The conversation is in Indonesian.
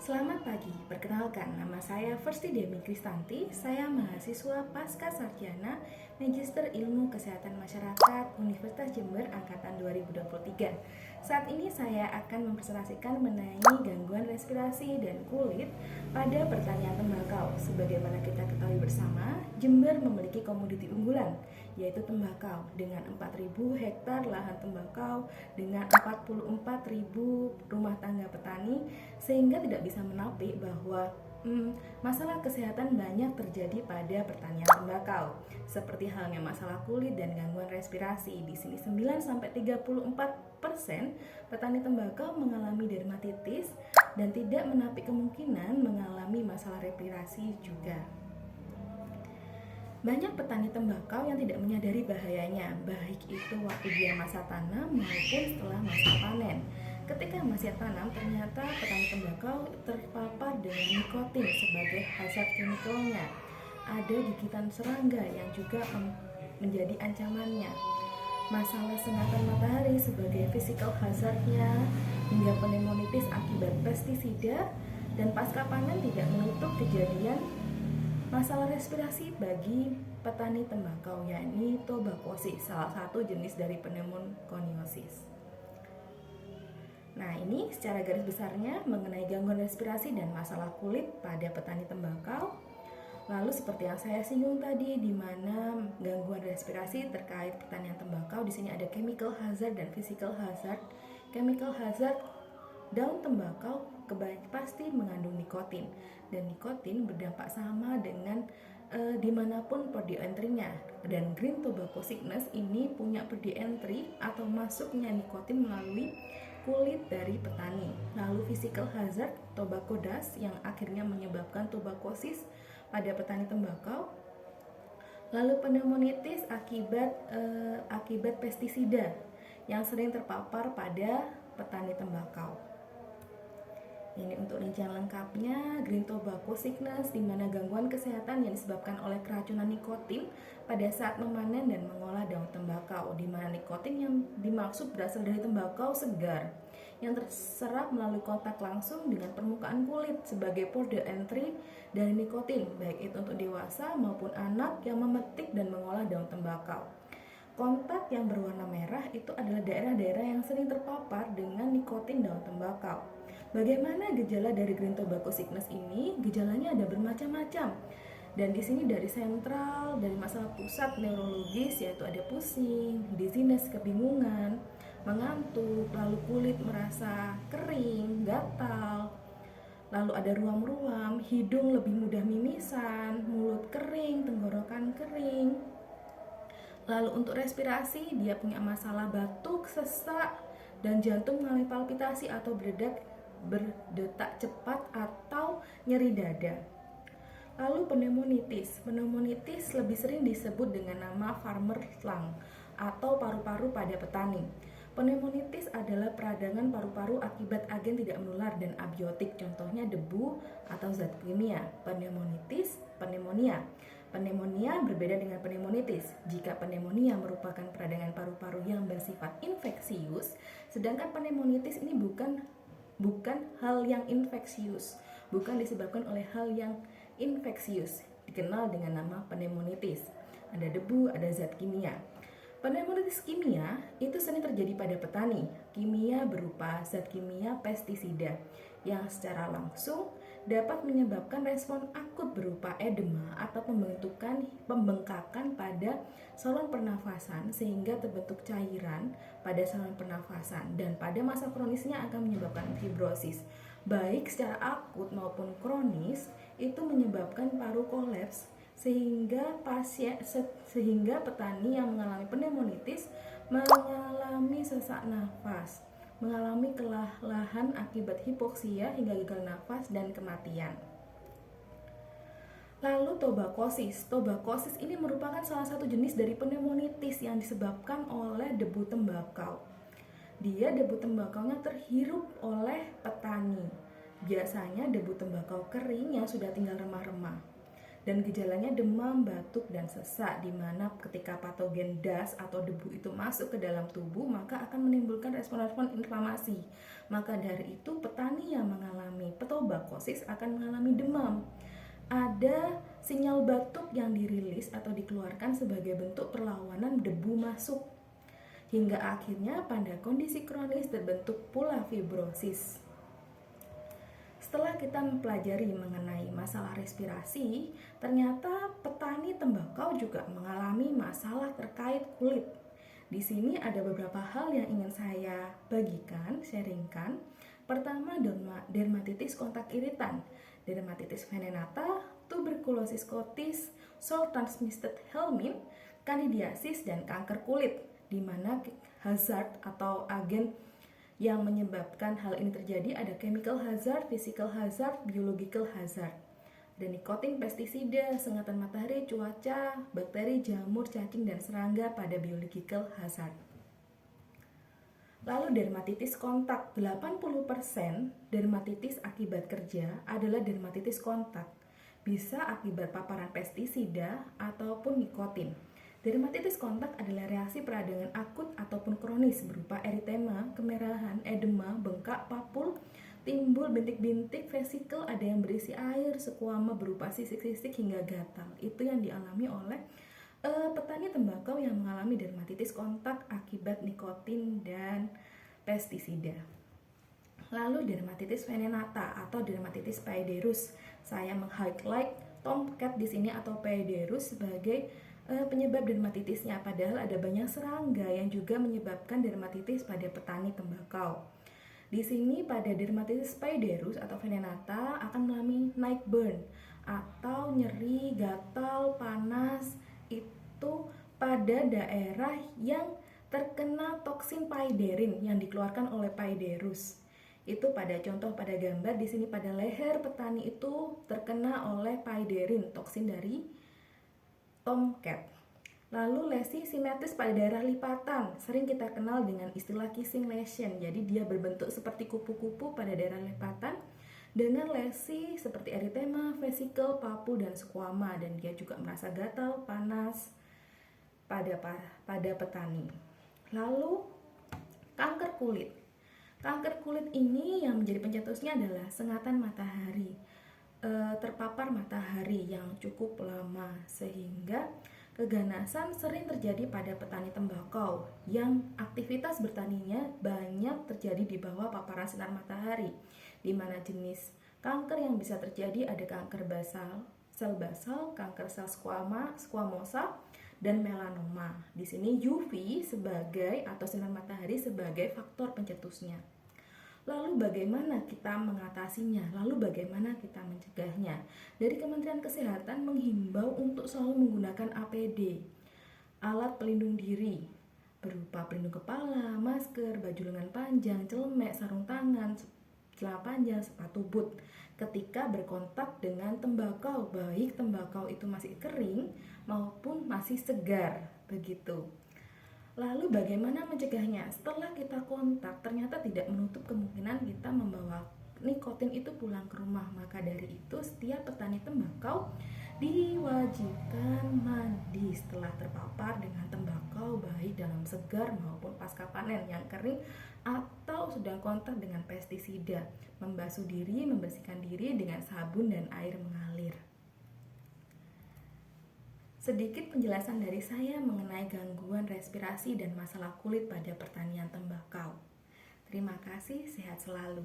Selamat pagi, perkenalkan nama saya Firsti Demi Kristanti. Saya mahasiswa Pasca Sarjana Magister Ilmu Kesehatan Masyarakat Universitas Jember Angkatan 2023. Saat ini saya akan mempresentasikan mengenai gangguan respirasi dan kulit pada pertanian tembakau. Sebagaimana kita ketahui bersama, Jember memiliki komoditi unggulan, yaitu tembakau dengan 4.000 hektar lahan tembakau dengan 44.000 rumah tangga petani, sehingga tidak bisa menampik bahwa masalah kesehatan banyak terjadi pada pertanian tembakau, seperti halnya masalah kulit dan gangguan respirasi. Di sini 9-34% petani tembakau mengalami dermatitis dan tidak menampik kemungkinan mengalami masalah respirasi juga. Banyak petani tembakau yang tidak menyadari bahayanya, baik itu waktu dia masa tanam maupun setelah masa panen. Ketika masih tanam, ternyata petani tembakau terpapar dengan nikotin sebagai hazard chemicalnya. Ada gigitan serangga yang juga menjadi ancamannya. Masalah sengatan matahari sebagai physical hazardnya, hingga pneumonitis akibat pestisida, dan pasca panen tidak menutup kejadian masalah respirasi bagi petani tembakau, yakni tobakosis, salah satu jenis dari pneumokoniosis. Nah, ini secara garis besarnya mengenai gangguan respirasi dan masalah kulit pada petani tembakau. Lalu seperti yang saya singgung tadi, di mana gangguan respirasi terkait pertanian tembakau, di sini ada chemical hazard dan physical hazard. Chemical hazard, daun tembakau pasti mengandung nikotin, dan nikotin berdampak sama dengan dimanapun port entry-nya. Dan green tobacco sickness ini punya port entry atau masuknya nikotin melalui kulit dari petani. Lalu physical hazard, tobacco dust yang akhirnya menyebabkan tobakosis pada petani tembakau. Lalu pneumonitis akibat pestisida yang sering terpapar pada petani tembakau. Ini untuk rincian lengkapnya, green tobacco sickness, di mana gangguan kesehatan yang disebabkan oleh keracunan nikotin pada saat memanen dan mengolah daun tembakau, di mana nikotin yang dimaksud berasal dari tembakau segar yang terserap melalui kontak langsung dengan permukaan kulit sebagai port entry dari nikotin, baik itu untuk dewasa maupun anak yang memetik dan mengolah daun tembakau. Kontak yang berwarna merah itu adalah daerah-daerah yang sering terpapar dengan nikotin daun tembakau. Bagaimana gejala dari green tobacco sickness ini? Gejalanya ada bermacam-macam. Dan di sini dari sentral, dari masalah pusat neurologis, yaitu ada pusing, dizziness, kebingungan, mengantuk, lalu kulit merasa kering, gatal, lalu ada ruam-ruam, hidung lebih mudah mimisan, mulut kering, tenggorokan kering. Lalu untuk respirasi, dia punya masalah batuk, sesak, dan jantung mengalami palpitasi atau berdetak cepat atau nyeri dada. Lalu pneumonitis lebih sering disebut dengan nama farmer lung atau paru-paru pada petani. Pneumonitis adalah peradangan paru-paru akibat agen tidak menular dan abiotik, contohnya debu atau zat kimia. Pneumonia berbeda dengan pneumonitis. Jika pneumonia merupakan peradangan paru-paru yang bersifat infeksius, sedangkan pneumonitis ini bukan hal yang infeksius, bukan disebabkan oleh hal yang infeksius, dikenal dengan nama pneumonitis. Ada debu, ada zat kimia. Pneumonitis kimia itu sering terjadi pada petani. Kimia berupa zat kimia pestisida yang secara langsung dapat menyebabkan respon akut berupa edema atau pembengkakan pada saluran pernafasan sehingga terbentuk cairan pada saluran pernafasan, dan pada masa kronisnya akan menyebabkan fibrosis. Baik secara akut maupun kronis, itu menyebabkan paru kolaps sehingga petani yang mengalami pneumonitis mengalami sesak nafas, mengalami kelelahan akibat hipoksia hingga gagal nafas dan kematian. Lalu tobakosis ini merupakan salah satu jenis dari pneumonitis yang disebabkan oleh debu tembakau. Debu tembakaunya terhirup oleh petani. Biasanya debu tembakau kering yang sudah tinggal remah-remah. Dan gejalanya demam, batuk, dan sesak, di mana ketika patogen das atau debu itu masuk ke dalam tubuh, maka akan menimbulkan respon-respon inflamasi. Maka dari itu petani yang mengalami tobakosis akan mengalami demam. Ada sinyal batuk yang dirilis atau dikeluarkan sebagai bentuk perlawanan debu masuk. Hingga akhirnya pada kondisi kronis terbentuk pula fibrosis. Setelah kita mempelajari mengenai masalah respirasi, ternyata petani tembakau juga mengalami masalah terkait kulit. Di sini ada beberapa hal yang ingin saya bagikan, sharingkan. Pertama, dermatitis kontak iritan, dermatitis venenata, tuberkulosis kotis, salt transmitted helminth, kandidiasis, dan kanker kulit, di mana hazard atau agen yang menyebabkan hal ini terjadi ada chemical hazard, physical hazard, biological hazard. Ada nikotin, pestisida, sengatan matahari, cuaca, bakteri, jamur, cacing, dan serangga pada biological hazard. Lalu dermatitis kontak, 80% dermatitis akibat kerja adalah dermatitis kontak. Bisa akibat paparan pestisida ataupun nikotin. Dermatitis kontak adalah reaksi peradangan akut ataupun kronis berupa eritema, kemerahan, edema, bengkak, papul, timbul bintik-bintik, vesikel, ada yang berisi air, sekuama berupa sisik-sisik hingga gatal. Itu yang dialami oleh petani tembakau yang mengalami dermatitis kontak akibat nikotin dan pestisida. Lalu dermatitis venenata atau dermatitis paederus. Saya meng-highlight tomcat di sini atau paederus sebagai penyebab dermatitisnya, padahal ada banyak serangga yang juga menyebabkan dermatitis pada petani tembakau. Di sini pada dermatitis paederus atau venenata akan mengalami night burn atau nyeri, gatal, panas itu pada daerah yang terkena toksin paederin yang dikeluarkan oleh paederus. Itu pada contoh pada gambar di sini pada leher petani itu terkena oleh paederin, toksin dari tomcat. Lalu lesi simetris pada daerah lipatan, sering kita kenal dengan istilah kissing lesion. Jadi dia berbentuk seperti kupu-kupu pada daerah lipatan dengan lesi seperti eritema, vesikel, papul, dan sekuama, dan dia juga merasa gatal, panas pada petani. Lalu kanker kulit. Kanker kulit ini yang menjadi pencetusnya adalah sengatan matahari, terpapar matahari yang cukup lama, sehingga keganasan sering terjadi pada petani tembakau yang aktivitas bertaninya banyak terjadi di bawah paparan sinar matahari, di mana jenis kanker yang bisa terjadi ada kanker basal, sel basal, kanker sel squamosa, dan melanoma. Di sini UV sebagai atau sinar matahari sebagai faktor pencetusnya. Lalu bagaimana kita mengatasinya? Lalu bagaimana kita mencegahnya? Dari Kementerian Kesehatan menghimbau untuk selalu menggunakan APD, alat pelindung diri, berupa pelindung kepala, masker, baju lengan panjang, celemek, sarung tangan, celana panjang, sepatu boot ketika berkontak dengan tembakau, baik tembakau itu masih kering maupun masih segar, begitu. Lalu bagaimana mencegahnya? Setelah kita kontak, ternyata tidak menutup kemungkinan kita membawa nikotin itu pulang ke rumah. Maka dari itu, setiap petani tembakau diwajibkan mandi setelah terpapar dengan tembakau, baik dalam segar maupun pasca panen yang kering atau sedang kontak dengan pestisida. Membasuh diri, membersihkan diri dengan sabun dan air mengalir. Sedikit penjelasan dari saya mengenai gangguan respirasi dan masalah kulit pada pertanian tembakau. Terima kasih, sehat selalu.